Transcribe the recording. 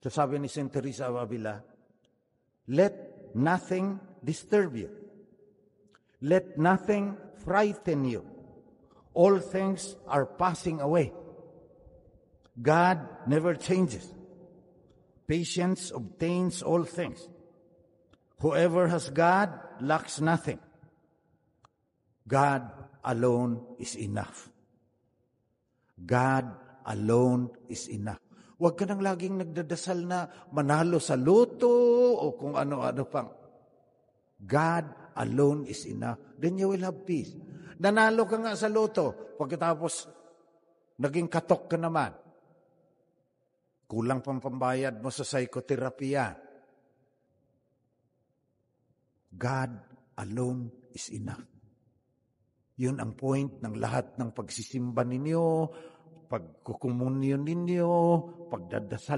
So sabi ni Saint Teresa of Avila, let nothing disturb you. Let nothing frighten you. All things are passing away. God never changes. Patience obtains all things. Whoever has God lacks nothing. God alone is enough. God alone is enough. Huwag ka nang laging nagdadasal na manalo sa loto o kung ano-ano pang. God alone is enough. Then you will have peace. Nanalo ka nga sa loto, pagkatapos naging katok ka naman. Kulang pang pambayad mo sa psychotherapy. God alone is enough. Yun ang point ng lahat ng pagsisimba ninyo, pagkukumunyon ninyo, pagdadasal